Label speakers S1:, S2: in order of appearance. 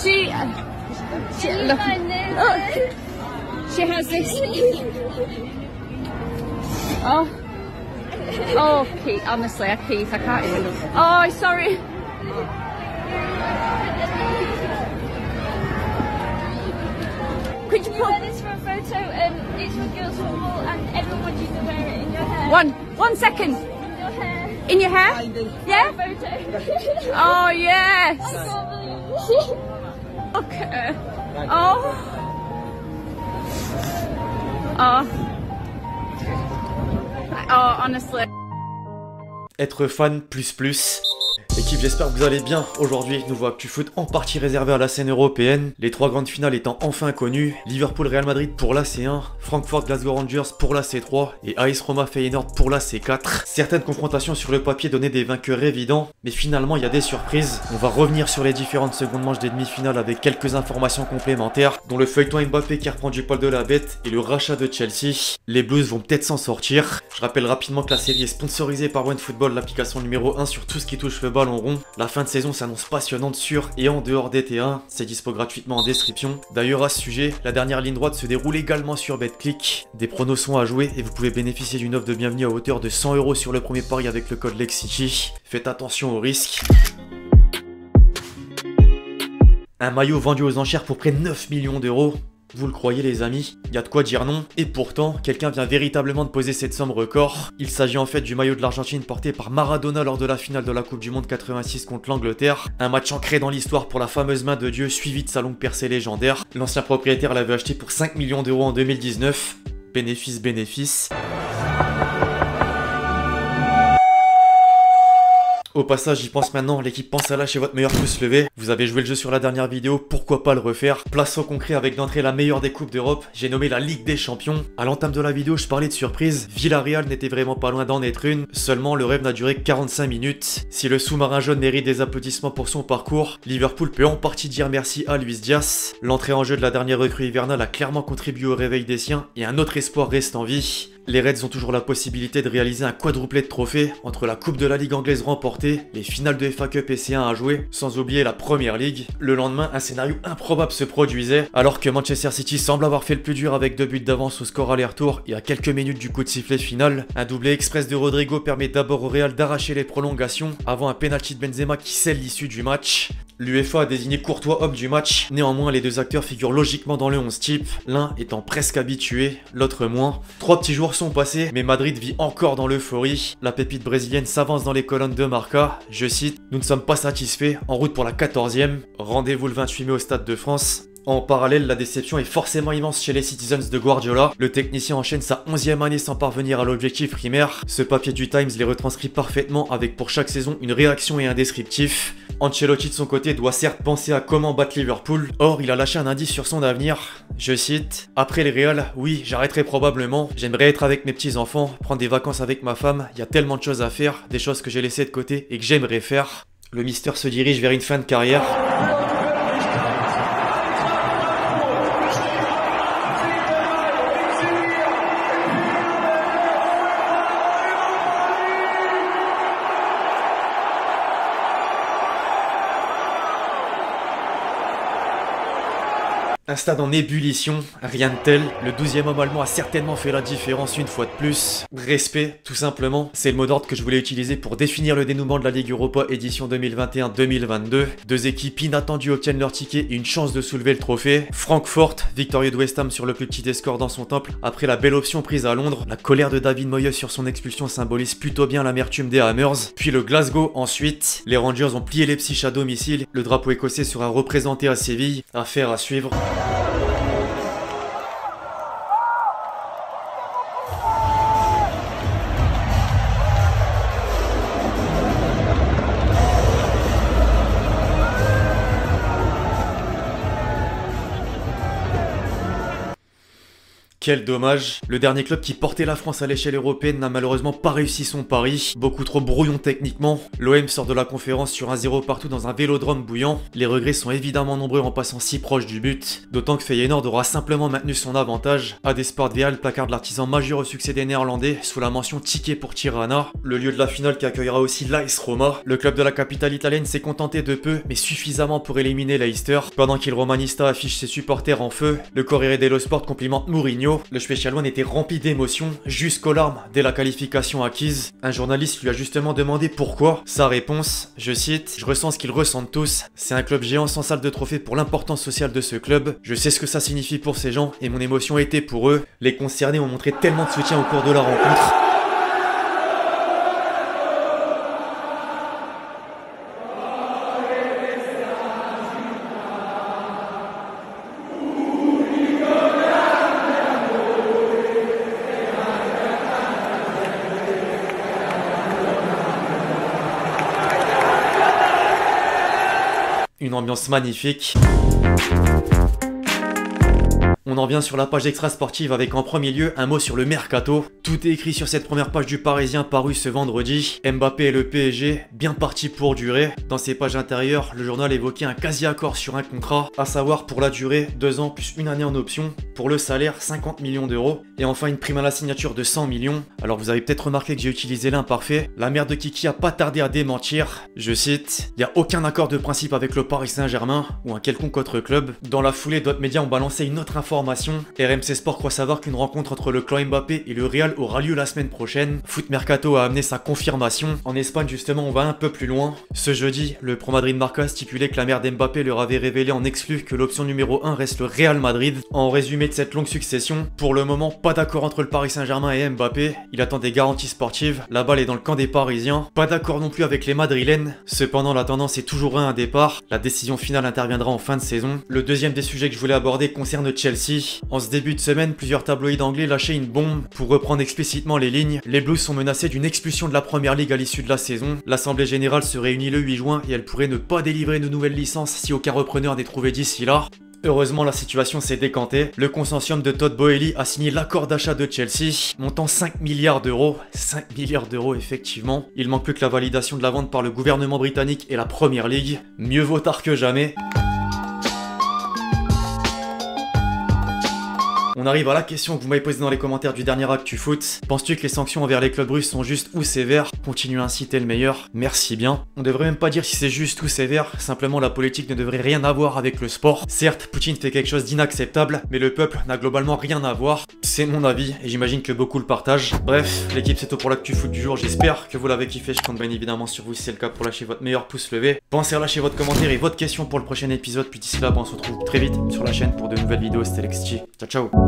S1: look, she has this. Oh, Keith, honestly, Keith, I can't even look. Oh, sorry. Could you put
S2: this for a photo? It's for girls football, and everyone wants you to wear it in your hair.
S1: One second.
S2: In your hair.
S1: In your hair? Yeah?
S2: Photo.
S1: Oh, yes.
S2: I can't believe it.
S1: Look at her. Oh. Oh, honestly.
S3: Être fan plus. Équipe, j'espère que vous allez bien. Aujourd'hui, nouveau Actu Foot en partie réservé à la scène européenne. Les trois grandes finales étant enfin connues. Liverpool-Real Madrid pour la C1, Francfort-Glasgow Rangers pour la C3 et AS Roma-Feyenoord pour la C4. Certaines confrontations sur le papier donnaient des vainqueurs évidents, mais finalement il y a des surprises. On va revenir sur les différentes secondes manches des demi-finales avec quelques informations complémentaires, dont le feuilleton Mbappé qui reprend du poil de la bête et le rachat de Chelsea. Les Blues vont peut-être s'en sortir. Je rappelle rapidement que la série est sponsorisée par OneFootball, l'application numéro 1 sur tout ce qui touche le ballon rond. La fin de saison s'annonce passionnante sur et en dehors des terrains, c'est dispo gratuitement en description. D'ailleurs à ce sujet, la dernière ligne droite se déroule également sur BetClick. Des pronos sont à jouer et vous pouvez bénéficier d'une offre de bienvenue à hauteur de 100 € sur le premier pari avec le code LEXCITY. Faites attention aux risques. Un maillot vendu aux enchères pour près de 9 millions d'euros. Vous le croyez les amis? Il y a de quoi dire non. Et pourtant, quelqu'un vient véritablement de poser cette somme record. Il s'agit en fait du maillot de l'Argentine porté par Maradona lors de la finale de la Coupe du Monde 86 contre l'Angleterre. Un match ancré dans l'histoire pour la fameuse main de Dieu suivie de sa longue percée légendaire. L'ancien propriétaire l'avait acheté pour 5 millions d'euros en 2019. Bénéfice. Au passage, j'y pense maintenant, l'équipe pense à lâcher votre meilleur pouce levé. Vous avez joué le jeu sur la dernière vidéo, pourquoi pas le refaire? Place au concret avec d'entrée la meilleure des coupes d'Europe, j'ai nommé la Ligue des Champions. À l'entame de la vidéo, je parlais de surprise, Villarreal n'était vraiment pas loin d'en être une, seulement le rêve n'a duré que 45 minutes. Si le sous-marin jaune mérite des applaudissements pour son parcours, Liverpool peut en partie dire merci à Luis Diaz. L'entrée en jeu de la dernière recrue hivernale a clairement contribué au réveil des siens et un autre espoir reste en vie. Les Reds ont toujours la possibilité de réaliser un quadruplé de trophées entre la Coupe de la Ligue anglaise remportée, les finales de FA Cup et C1 à jouer, sans oublier la Première Ligue. Le lendemain, un scénario improbable se produisait, alors que Manchester City semble avoir fait le plus dur avec 2 buts d'avance au score aller-retour et à quelques minutes du coup de sifflet final. Un doublé express de Rodrigo permet d'abord au Real d'arracher les prolongations, avant un penalty de Benzema qui scelle l'issue du match. L'UEFA a désigné Courtois homme du match, néanmoins les deux acteurs figurent logiquement dans le 11 type, l'un étant presque habitué, l'autre moins. 3 petits jours sont passés, mais Madrid vit encore dans l'euphorie. La pépite brésilienne s'avance dans les colonnes de Marca, je cite, « Nous ne sommes pas satisfaits, en route pour la 14e, rendez-vous le 28 mai au Stade de France ». En parallèle, la déception est forcément immense chez les Citizens de Guardiola. Le technicien enchaîne sa 11e année sans parvenir à l'objectif primaire. Ce papier du Times les retranscrit parfaitement avec pour chaque saison une réaction et un descriptif. Ancelotti de son côté doit certes penser à comment battre Liverpool, or il a lâché un indice sur son avenir. Je cite, « Après les Real, oui, j'arrêterai probablement. J'aimerais être avec mes petits-enfants, prendre des vacances avec ma femme. Il y a tellement de choses à faire, des choses que j'ai laissées de côté et que j'aimerais faire. » Le Mister se dirige vers une fin de carrière. Un stade en ébullition, rien de tel, le 12e homme allemand a certainement fait la différence une fois de plus. Respect, tout simplement, c'est le mot d'ordre que je voulais utiliser pour définir le dénouement de la Ligue Europa édition 2021-2022. Deux équipes inattendues obtiennent leur ticket et une chance de soulever le trophée. Francfort, victorieux de West Ham sur le plus petit des scores dans son temple, après la belle option prise à Londres. La colère de David Moyes sur son expulsion symbolise plutôt bien l'amertume des Hammers. Puis le Glasgow ensuite, les Rangers ont plié les psyches à domicile, le drapeau écossais sera représenté à Séville, affaire à suivre. Quel dommage. Le dernier club qui portait la France à l'échelle européenne n'a malheureusement pas réussi son pari. Beaucoup trop brouillon techniquement. L'OM sort de la conférence sur un 0 partout dans un vélodrome bouillant. Les regrets sont évidemment nombreux en passant si proche du but. D'autant que Feyenoord aura simplement maintenu son avantage. AD Sport VL placarde l'artisan majeur au succès des Néerlandais sous la mention ticket pour Tirana. Le lieu de la finale qui accueillera aussi l'AS Roma. Le club de la capitale italienne s'est contenté de peu mais suffisamment pour éliminer Leicester. Pendant qu'il Romanista affiche ses supporters en feu, le Corriere dello Sport complimente Mourinho. Le Special One était rempli d'émotions jusqu'aux larmes dès la qualification acquise. Un journaliste lui a justement demandé pourquoi. Sa réponse, je cite, je ressens ce qu'ils ressentent tous. C'est un club géant sans salle de trophée pour l'importance sociale de ce club. Je sais ce que ça signifie pour ces gens et mon émotion était pour eux. Les concernés ont montré tellement de soutien au cours de la rencontre. Une ambiance magnifique. On en vient sur la page extra sportive avec en premier lieu un mot sur le mercato. Tout est écrit sur cette première page du Parisien paru ce vendredi. Mbappé et le PSG, bien parti pour durer. Dans ses pages intérieures, le journal évoquait un quasi-accord sur un contrat, à savoir pour la durée, 2 ans plus 1 année en option, pour le salaire 50 millions d'euros, et enfin une prime à la signature de 100 millions. Alors vous avez peut-être remarqué que j'ai utilisé l'imparfait. La mère de Kiki a pas tardé à démentir. Je cite, il n'y a aucun accord de principe avec le Paris Saint-Germain ou un quelconque autre club. Dans la foulée, d'autres médias ont balancé une autre information. RMC Sport croit savoir qu'une rencontre entre le clan Mbappé et le Real aura lieu la semaine prochaine. Foot Mercato a amené sa confirmation. En Espagne justement on va un peu plus loin. Ce jeudi, le Pro Madrid Marca a stipulé que la mère d'Mbappé leur avait révélé en exclu que l'option numéro 1 reste le Real Madrid. En résumé de cette longue succession, pour le moment pas d'accord entre le Paris Saint-Germain et Mbappé. Il attend des garanties sportives. La balle est dans le camp des Parisiens. Pas d'accord non plus avec les Madrilènes. Cependant la tendance est toujours à un départ. La décision finale interviendra en fin de saison. Le deuxième des sujets que je voulais aborder concerne Chelsea. En ce début de semaine, plusieurs tabloïds anglais lâchaient une bombe. Pour reprendre explicitement les lignes, les Blues sont menacés d'une expulsion de la première ligue à l'issue de la saison. L'Assemblée Générale se réunit le 8 juin et elle pourrait ne pas délivrer de nouvelles licences si aucun repreneur n'est trouvé d'ici là. Heureusement, la situation s'est décantée. Le consortium de Todd Boehly a signé l'accord d'achat de Chelsea, montant 5 milliards d'euros. 5 milliards d'euros, effectivement. Il manque plus que la validation de la vente par le gouvernement britannique et la Première Ligue. Mieux vaut tard que jamais. On arrive à la question que vous m'avez posée dans les commentaires du dernier Actu Foot. Penses-tu que les sanctions envers les clubs russes sont justes ou sévères? Continue ainsi, t'es le meilleur. Merci bien. On devrait même pas dire si c'est juste ou sévère, simplement la politique ne devrait rien avoir avec le sport. Certes, Poutine fait quelque chose d'inacceptable, mais le peuple n'a globalement rien à voir. C'est mon avis, et j'imagine que beaucoup le partagent. Bref, l'équipe c'est tout pour l'Actu Foot du jour, j'espère que vous l'avez kiffé, je compte bien évidemment sur vous si c'est le cas pour lâcher votre meilleur pouce levé. Pensez à lâcher votre commentaire et votre question pour le prochain épisode, puis d'ici là, on se retrouve très vite sur la chaîne pour de nouvelles vidéos, c'était Lexti. Ciao ciao.